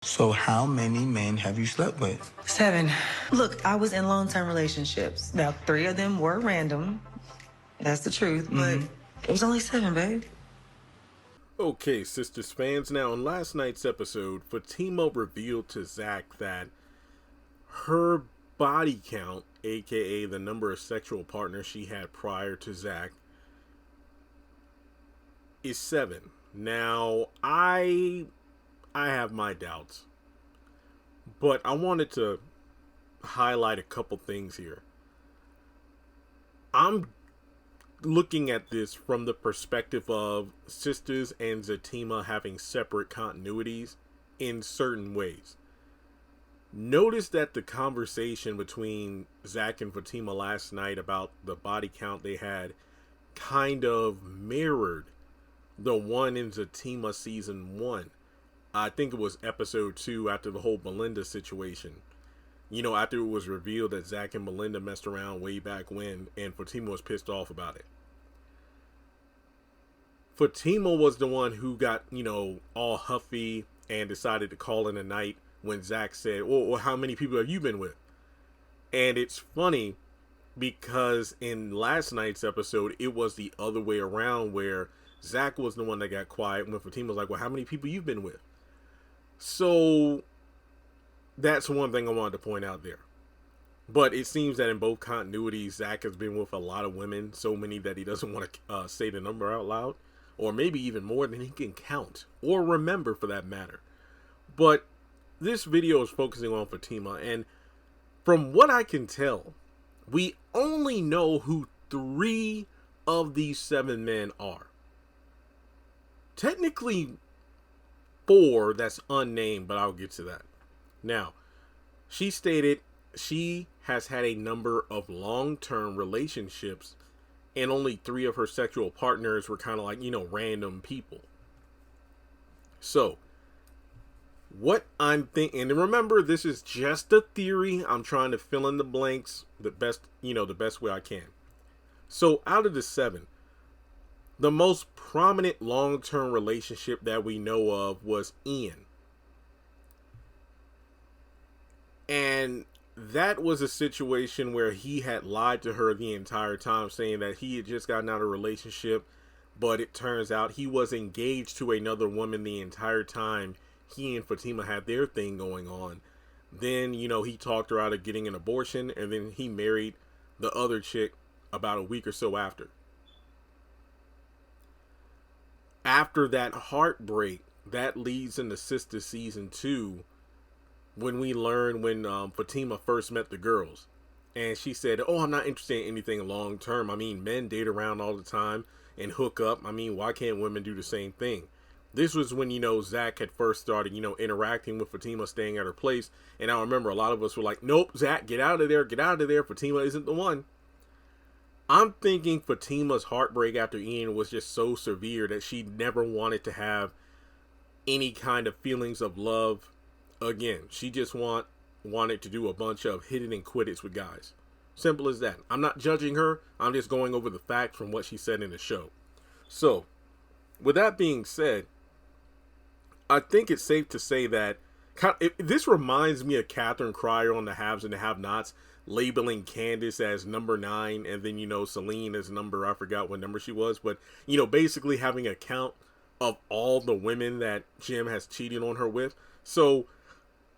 So how many men have you slept with? 7. Look, I was in long-term relationships. Now, 3 of them were random. That's the truth, but it was only 7, babe. Okay, Sistas fans, now in last night's episode, Fatima revealed to Zach that her body count, aka the number of sexual partners she had prior to Zach, is 7. Now, I have my doubts, but I wanted to highlight a couple things here. I'm looking at this from the perspective of Sistas and Zatima having separate continuities in certain ways. Notice that the conversation between Zach and Fatima last night about the body count they had kind of mirrored the one in Zatima season 1. I think it was episode 2 after the whole Belinda situation. You know, after it was revealed that Zach and Belinda messed around way back when, and Fatima was pissed off about it. Fatima was the one who got, all huffy and decided to call in a night when Zach said, well, how many people have you been with? And it's funny because in last night's episode, it was the other way around where Zach was the one that got quiet when Fatima was like, well, how many people you've been with? So that's one thing I wanted to point out there. But it seems that in both continuities, Zach has been with a lot of women, so many that he doesn't want to say the number out loud, or maybe even more than he can count, or remember for that matter. But this video is focusing on Fatima, and from what I can tell, we only know who 3 of these 7 men are. Technically 4 that's unnamed, but I'll get to that. Now, she stated she has had a number of long-term relationships, and only 3 of her sexual partners were kind of like, random people. So, what I'm thinking, and remember, this is just a theory. I'm trying to fill in the blanks the best way I can. So, out of the 7, the most prominent long-term relationship that we know of was Ian. And that was a situation where he had lied to her the entire time, saying that he had just gotten out of a relationship, but it turns out he was engaged to another woman the entire time he and Fatima had their thing going on. Then, he talked her out of getting an abortion, and then he married the other chick about a week or so after. After that heartbreak, that leads into Sistas season 2, when we learn when Fatima first met the girls. And she said, oh, I'm not interested in anything long term. I mean, men date around all the time and hook up. I mean, why can't women do the same thing? This was when, Zach had first started, interacting with Fatima, staying at her place. And I remember a lot of us were like, nope, Zach, get out of there. Get out of there. Fatima isn't the one. I'm thinking Fatima's heartbreak after Ian was just so severe that she never wanted to have any kind of feelings of love again. She just wanted to do a bunch of hit it and quit it with guys. Simple as that. I'm not judging her. I'm just going over the facts from what she said in the show. So, with that being said, I think it's safe to say that this reminds me of Catherine Cryer on the Haves and the Have-Nots, labeling Candace as number 9, and then, Celine as number, I forgot what number she was, but, basically having a count of all the women that Jim has cheated on her with. So,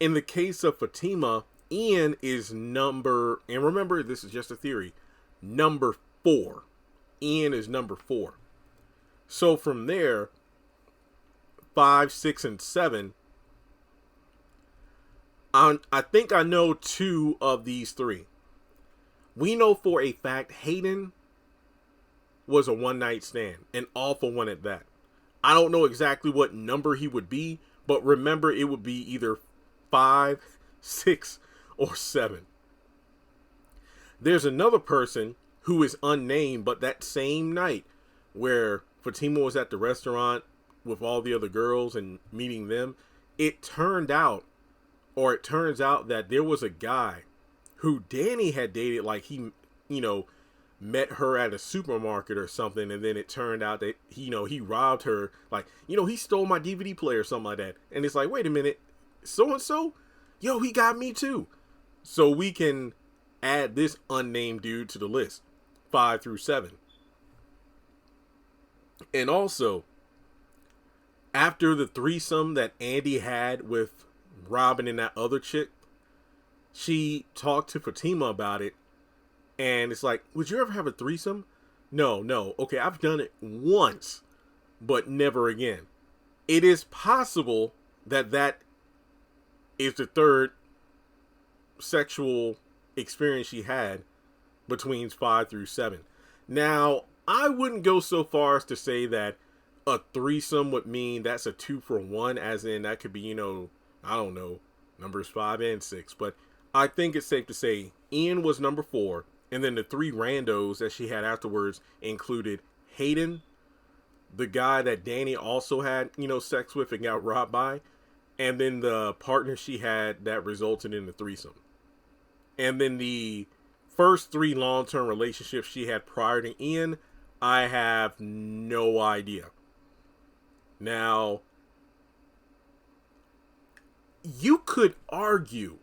in the case of Fatima, Ian is number, and remember, this is just a theory, number 4. Ian is number 4. So from there, 5, 6, and 7, I think I know 2 of these 3. We know for a fact Hayden was a one-night stand, an awful one at that. I don't know exactly what number he would be, but remember, it would be either 5, 6, or 7. There's another person who is unnamed, but that same night where Fatima was at the restaurant with all the other girls and meeting them, it turns out that there was a guy who Danny had dated, like he, met her at a supermarket or something, and then it turned out that, he robbed her, like, he stole my DVD player or something like that. And it's like, wait a minute, so and so, yo, he got me too. So we can add this unnamed dude to the list, 5 through 7. And also, after the threesome that Andy had with Robin and that other chick, she talked to Fatima about it. And it's like, would you ever have a threesome? No. Okay, I've done it once, but never again. It is possible that that is the third sexual experience she had between 5 through 7. Now, I wouldn't go so far as to say that a threesome would mean that's a 2-for-1, as in that could be, I don't know, numbers 5 and 6. But I think it's safe to say Ian was number 4, and then the 3 randos that she had afterwards included Hayden, the guy that Danny also had, sex with and got robbed by, and then the partner she had that resulted in the threesome. And then the first 3 long-term relationships she had prior to Ian, I have no idea. Now, you could argue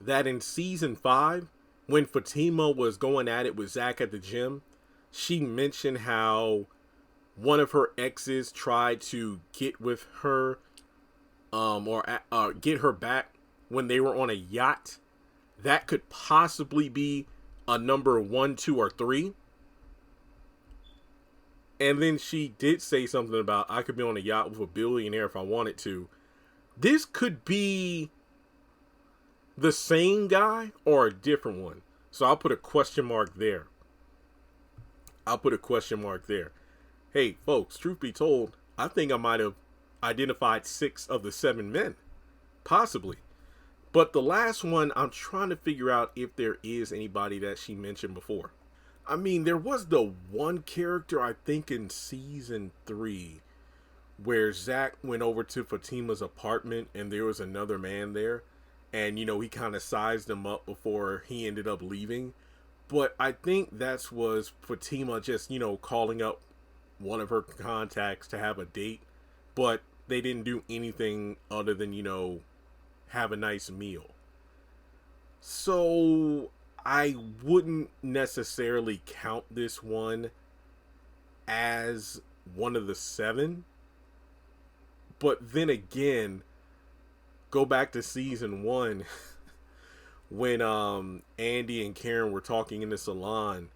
that in season 5, when Fatima was going at it with Zach at the gym, she mentioned how one of her exes tried to get with her, or get her back when they were on a yacht. That could possibly be a number 1, 2, or 3. And then she did say something about, I could be on a yacht with a billionaire if I wanted to. This could be the same guy or a different one. So I'll put a question mark there. Hey, folks, truth be told, I think I might have identified 6 of the 7 men. Possibly. But the last one, I'm trying to figure out if there is anybody that she mentioned before. I mean, there was the one character, I think, in season 3 where Zach went over to Fatima's apartment and there was another man there. And, he kind of sized him up before he ended up leaving. But I think that was Fatima just, calling up one of her contacts to have a date. But they didn't do anything other than, have a nice meal. So I wouldn't necessarily count this one as one of the 7. But then again, go back to season 1 when Andy and Karen were talking in the salon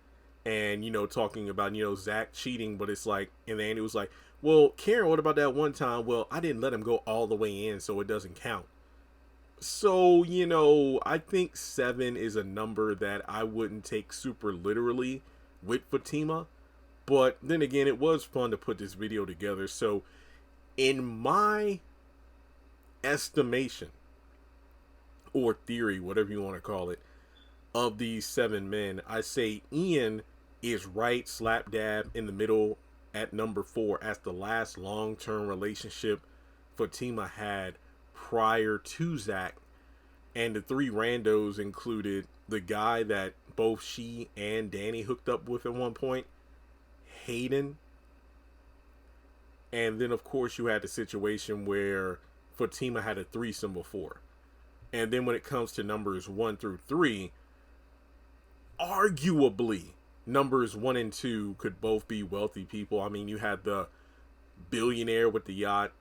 and, talking about, Zach cheating. But it's like, and Andy was like, well, Karen, what about that one time? Well, I didn't let him go all the way in, so it doesn't count. So, I think 7 is a number that I wouldn't take super literally with Fatima. But then again, it was fun to put this video together. So, in my estimation, or theory, whatever you want to call it, of these 7 men, I say Ian is right slap dab in the middle at number 4 as the last long-term relationship Fatima had prior to Zach. And the 3 randos included the guy that both she and Danny hooked up with at one point, Hayden. And then, of course, you had the situation where Fatima had a threesome before. And then when it comes to numbers 1 through 3, arguably, numbers 1 and 2 could both be wealthy people. I mean, you had the billionaire with the yacht,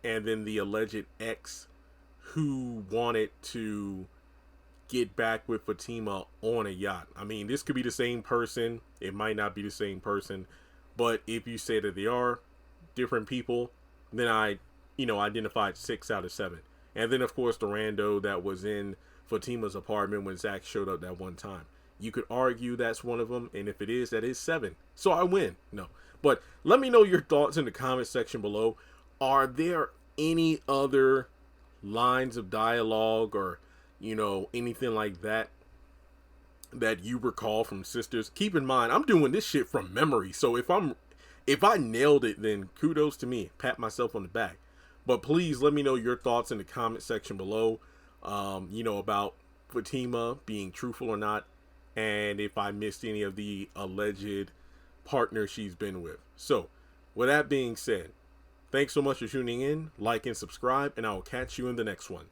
and then the alleged ex who wanted to get back with Fatima on a yacht. I mean, this could be the same person. It might not be the same person. But if you say that they are different people, then I, identified 6 out of 7. And then, of course, the rando that was in Fatima's apartment when Zach showed up that one time. You could argue that's one of them. And if it is, that is 7. So I win. No. But let me know your thoughts in the comment section below. Are there any other lines of dialogue or, anything like that you recall from Sisters? Keep in mind, I'm doing this shit from memory. So if I nailed it, then kudos to me. Pat myself on the back. But please let me know your thoughts in the comment section below, about Fatima being truthful or not, and if I missed any of the alleged partners she's been with. So, with that being said, thanks so much for tuning in, like and subscribe, and I will catch you in the next one.